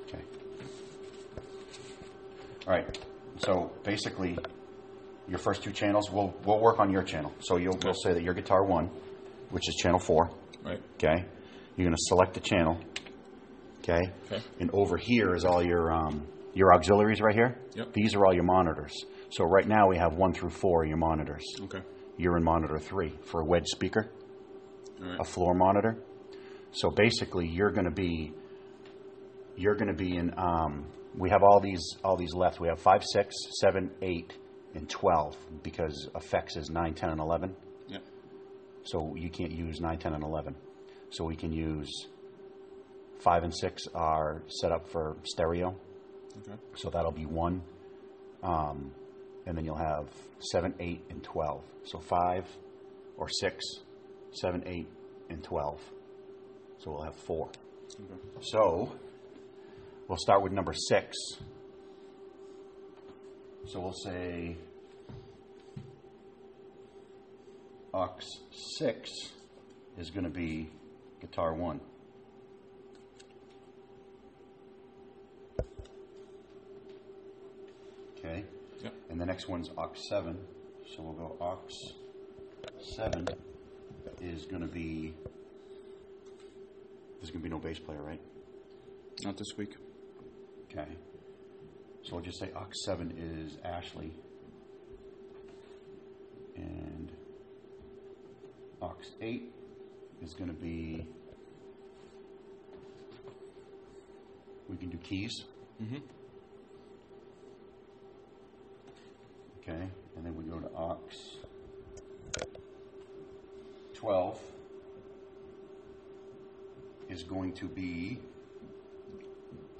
Okay. All right. So basically, your first two channels, we'll work on your channel. So we'll say that your guitar 1, which is channel 4. Right. Okay. You're going to select the channel. Okay. Okay. And over here is all your auxiliaries right here. Yep. These are all your monitors. So right now we have 1 through 4 your monitors. Okay. You're in monitor 3 for a wedge speaker, right. A floor monitor. So basically, you're going to be in. We have all these left. We have 5, 6, 7, 8, and 12 because effects is 9, 10, and 11. Yep. So you can't use 9, 10, and 11. So we can use 5 and 6 are set up for stereo. Okay. So that'll be 1. And then you'll have 7, 8, and 12. So 5 or 6, 7, 8, and 12. So we'll have 4. Okay. So we'll start with number 6. So we'll say aux 6 is going to be guitar 1. Okay. Yep. And the next one's aux 7. So we'll go aux 7 is going to be. There's going to be no bass player, right? Not this week. Okay. So we'll just say aux 7 is Ashley. And aux 8 is going to be. We can do keys. Mm-hmm. Okay. And then we go to aux 12 is going to be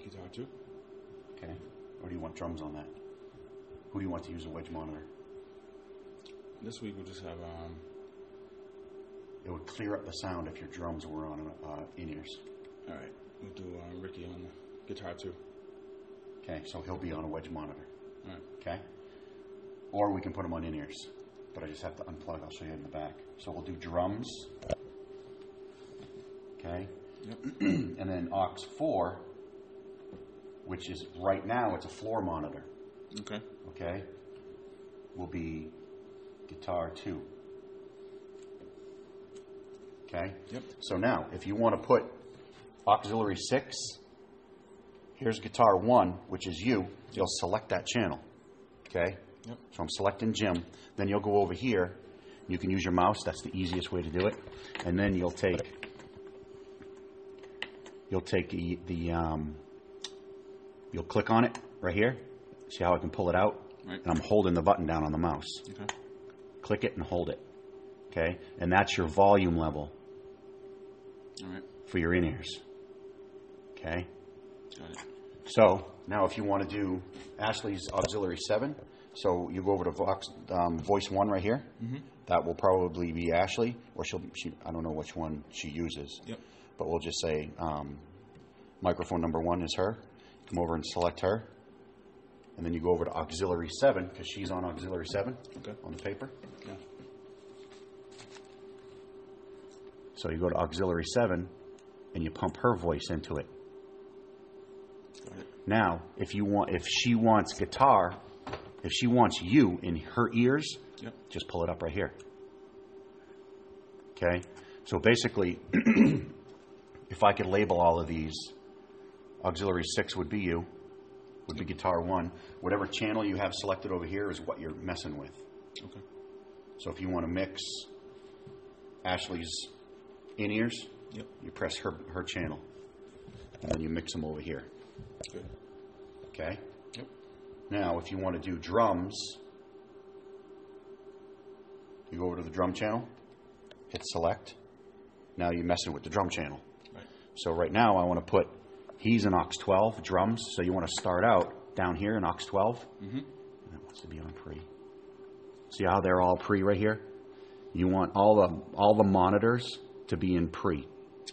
Guitar 2. Okay. Or do you want drums on that? Who do you want to use a wedge monitor? This week we'll just have It would clear up the sound if your drums were on in-ears. all right. We'll do Ricky on Guitar 2. Okay, so he'll be on a wedge monitor. All right. Okay? Or we can put him on in-ears. But I just have to unplug. I'll show you in the back. So we'll do drums. Okay? Yep. And then aux 4, which is right now it's a floor monitor. Okay. Okay? Will be guitar 2. Okay? Yep. So now, if you want to put auxiliary 6, here's guitar 1, which is you. You'll select that channel. Okay? Yep. So I'm selecting Jim. Then you'll go over here. You can use your mouse. That's the easiest way to do it. And then you'll take you'll click on it right here. See how I can pull it out? Right. And I'm holding the button down on the mouse. Okay. Click it and hold it. Okay? And that's your volume level. All right. For your in-ears. Okay? Got it. So, now if you want to do Ashley's auxiliary 7, so you go over to voice 1 right here. Mm-hmm. That will probably be Ashley, or she I don't know which one she uses. Yep. But we'll just say microphone number 1 is her. Come over and select her. And then you go over to auxiliary 7, because she's on auxiliary 7 on the paper. Yeah. So you go to auxiliary 7, and you pump her voice into it. Got it. Now, if she wants guitar, if she wants you in her ears, Yep. just pull it up right here. Okay? So basically, if I could label all of these, auxiliary 6 would be you, would be guitar 1. Whatever channel you have selected over here is what you're messing with. Okay. So if you want to mix Ashley's in-ears, Yep. you press her channel, and then you mix them over here. Good. Okay? Yep. Now, if you want to do drums, you go over to the drum channel, hit select. Now you're messing with the drum channel. Right. So right now I want to put, he's in aux 12, drums, so you want to start out down here in aux 12. Mm-hmm. And that wants to be on pre. See how they're all pre right here? You want all the monitors to be in pre.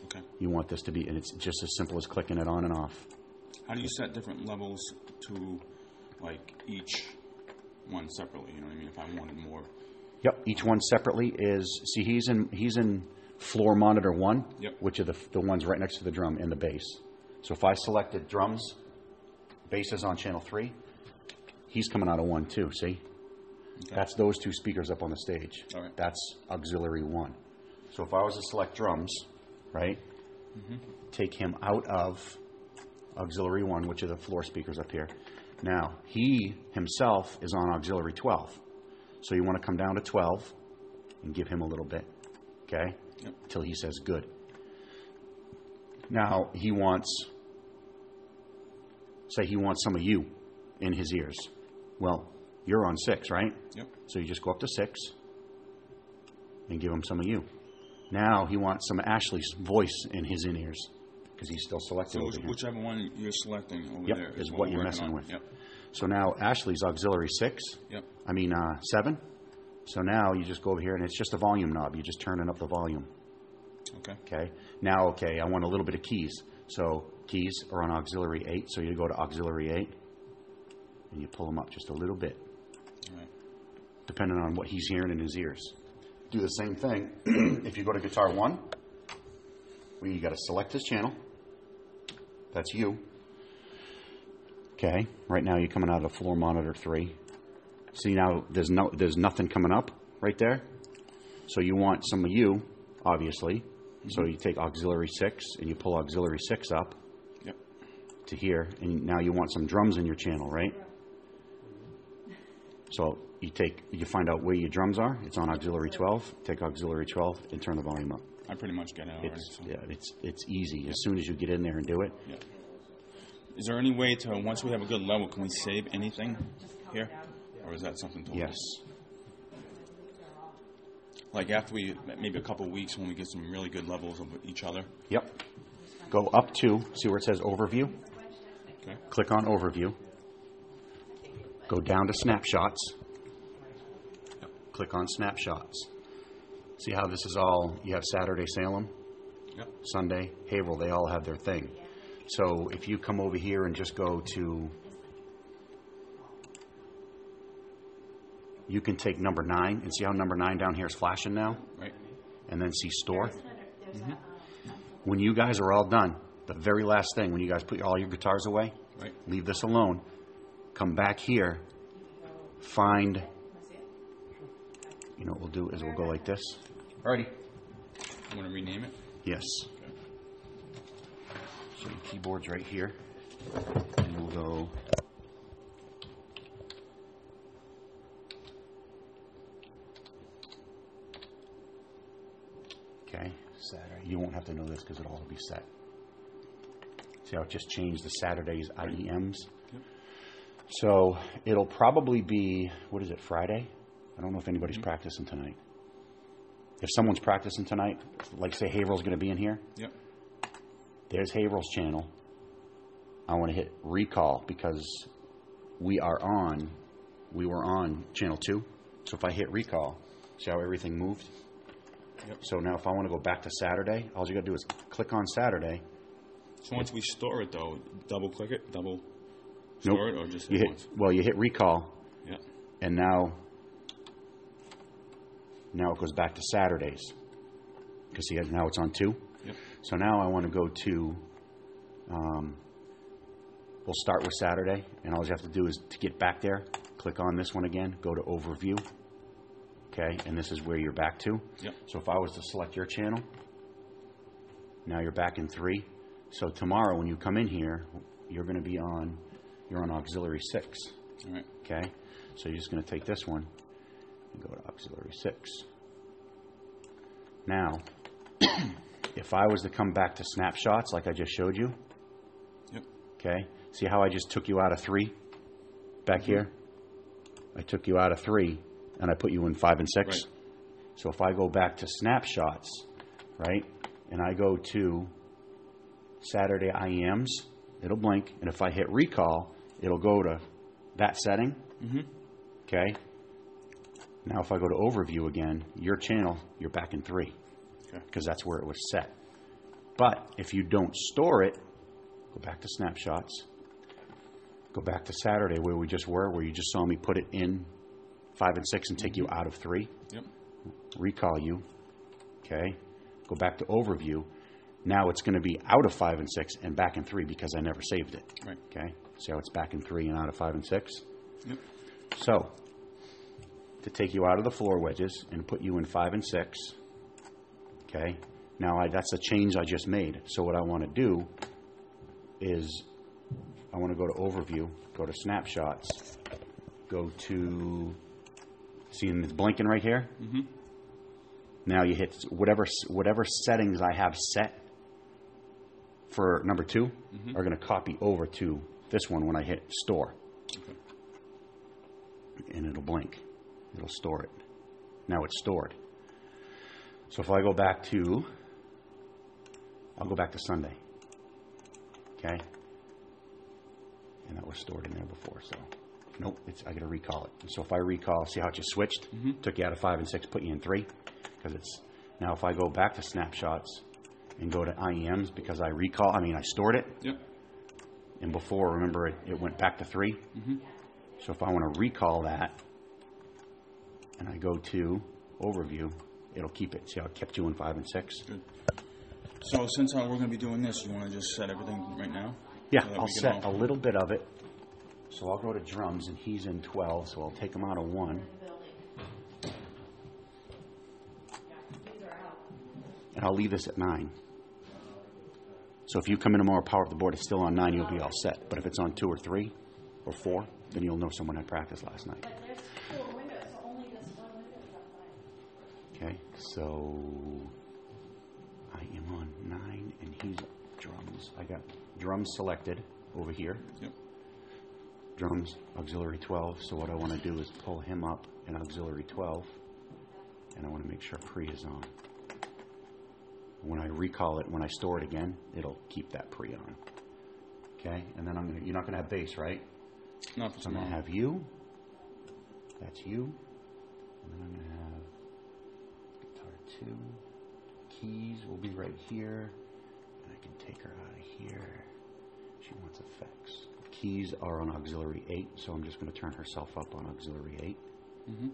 Okay. You want this to be, and it's just as simple as clicking it on and off. How do you set different levels to, like, each one separately? You know what I mean? If I wanted more. Yep. Each one separately is, see, he's in floor monitor 1, Yep. which are the ones right next to the drum and the bass. So if I selected drums, Bass is on channel 3. He's coming out of 1 too, see? Okay. That's those 2 speakers up on the stage. All right. That's auxiliary 1. So if I was to select drums, right, take him out of auxiliary 1, which are the floor speakers up here. Now, he himself is on auxiliary 12. So you want to come down to 12 and give him a little bit, okay, until he says good. Now, he wants, say he wants some of you in his ears. Well, you're on 6, right? Yep. So you just go up to 6 and give him some of you. Now he wants some of Ashley's voice in his in-ears because he's still selected over here. Whichever one you're selecting over Yep, there is what you're messing with. Yep. So now Ashley's auxiliary 6. Yep. 7. So now you just go over here and it's just a volume knob. You're just turning up the volume. Okay. Okay. Now, okay, I want a little bit of keys. So keys are on auxiliary 8. So you go to auxiliary 8 and you pull them up just a little bit, All right. depending on what he's hearing in his ears. Do the same thing if you go to guitar 1. Well, you got to select his channel. That's you. Okay. Right now you're coming out of the floor monitor 3. See, now there's nothing coming up right there. So you want some of you, obviously. So you take auxiliary 6 and you pull auxiliary 6 up to here, and now you want some drums in your channel, right? So you find out where your drums are. It's on auxiliary 12. Take auxiliary 12 and turn the volume up. I pretty much get it already. It's easy. As soon as you get in there and do it. Yeah. Is there any way to, once we have a good level, can we save anything here? Or is that something totally? Yes. Like after maybe a couple of weeks when we get some really good levels of each other? Yep. Go up to, see where it says overview? Okay. Click on overview. Go down to snapshots. Yep. Click on snapshots. See how this is all, you have Saturday Salem, Yep. Sunday Haverhill, they all have their thing. So if you come over here and just go to, you can take number 9 and see how number 9 down here is flashing now? Right. And then see store. When you guys are all done, the very last thing, when you guys put all your guitars away, Right. leave this alone, come back here, find, you know what we'll do is we'll go like this. Alrighty. You want to rename it? Yes. So the keyboard's right here. And we'll go. Okay, Saturday. You won't have to know this because it'll all be set. See how it just changed the Saturday's IEMs? Yep. So it'll probably be, what is it, Friday? I don't know if anybody's practicing tonight. If someone's practicing tonight, like say Haverhill's going to be in here. Yep. There's Haverhill's channel. I want to hit recall because we were on channel 2. So if I hit recall, see how everything moved? Yep. So now if I want to go back to Saturday, all you got to do is click on Saturday. So once we store it, though, double click it, store it, or just you hit hit once? Well, you hit recall, Yeah. and now it goes back to Saturdays. Because see, now it's on 2. Yep. So now I want to go to, we'll start with Saturday, and all you have to do is to get back there, click on this one again, go to overview, okay, and this is where you're back to. Yep. So if I was to select your channel, now you're back in 3. So tomorrow when you come in here, you're on auxiliary 6, All right. okay? So you're just going to take this one and go to auxiliary 6. Now, if I was to come back to snapshots like I just showed you, Yep. okay, see how I just took you out of 3 back here? I took you out of 3 and I put you in 5 and 6. Right. So if I go back to snapshots, right, and I go to Saturday IEMs, it'll blink, and if I hit recall, it'll go to that setting. Okay. Now if I go to overview again, your channel, you're back in 3 because that's where it was set. But if you don't store it, go back to snapshots, go back to Saturday where we just were, where you just saw me put it in 5 and 6 and take you out of 3. Yep. Recall you. Okay. Go back to overview. Now it's going to be out of 5 and 6 and back in 3 because I never saved it. Right. Okay? See how it's back in 3 and out of 5 and 6? Yep. So, to take you out of the floor wedges and put you in 5 and 6, okay? Now, that's a change I just made. So what I want to do is I want to go to Overview, go to Snapshots, go to, see it's blinking right here? Mm-hmm. Now you hit whatever settings I have set for number 2 are going to copy over to this one when I hit Store. Okay. And it'll blink. It'll store it. Now it's stored. So if I go back to, I'll go back to Sunday. Okay? And that was stored in there before, so. Nope, I got to recall it. So if I recall, see how it just switched? Took you out of 5 and 6, put you in 3. Because it's, now if I go back to Snapshots and go to IEMs, because I stored it. Yep. And before, remember, it went back to 3. So if I want to recall that, and I go to Overview, it'll keep it. See how it kept you in 5 and 6? Good. So since we're going to be doing this, you want to just set everything right now? Yeah, I'll set a little bit of it. So I'll go to drums, and he's in 12, so I'll take him out of 1. And I'll leave this at 9. So if you come in tomorrow, power up the board, it's still on 9, you'll be all set. But if it's on 2 or 3 or 4, then you'll know someone had practice last night. But there's 4 windows, so only this one window is up high. Okay, so I am on 9, and he's drums. I got drums selected over here. Yep. Drums, auxiliary 12. So what I want to do is pull him up in auxiliary 12, and I want to make sure pre is on. When I recall it, when I store it again, it'll keep that pre on. Okay, and then you're not going to have bass, right? No, So I'm going to have you. That's you. And then I'm going to have guitar 2. Keys will be right here. And I can take her out of here. She wants effects. Keys are on auxiliary 8, so I'm just going to turn herself up on auxiliary 8. And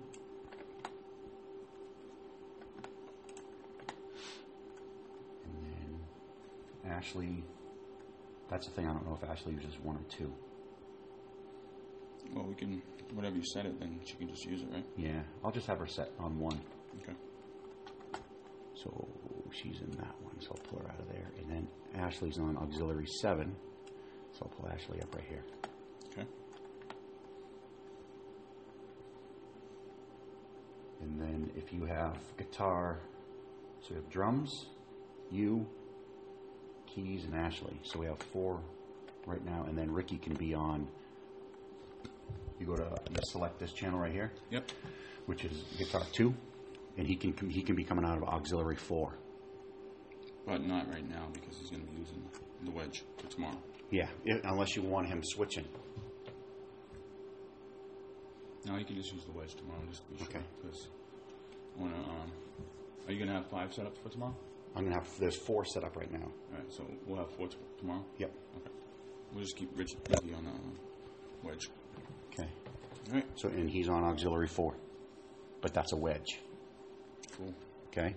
then Ashley, that's the thing, I don't know if Ashley uses 1 or 2. Well, we can, whatever you set it, then she can just use it, right? Yeah, I'll just have her set on 1. Okay. So she's in that one, so I'll pull her out of there. And then Ashley's on auxiliary 7, so I'll pull Ashley up right here. Okay. And then if you have guitar, so you have drums, you, keys, and Ashley. So we have 4 right now, and then Ricky can be on, you select this channel right here. Yep. Which is guitar 2, and he can be coming out of auxiliary 4. But not right now because he's going to be using the wedge for tomorrow. Yeah, unless you want him switching. No, you can just use the wedge tomorrow, just to be sure. Okay. Because are you going to have 5 set up for tomorrow? I'm going to have, there's 4 set up right now. All right, so we'll have 4 tomorrow? Yep. Okay. We'll just keep Ricky on wedge. Okay. All right. So, and he's on auxiliary 4. But that's a wedge. Cool. Okay?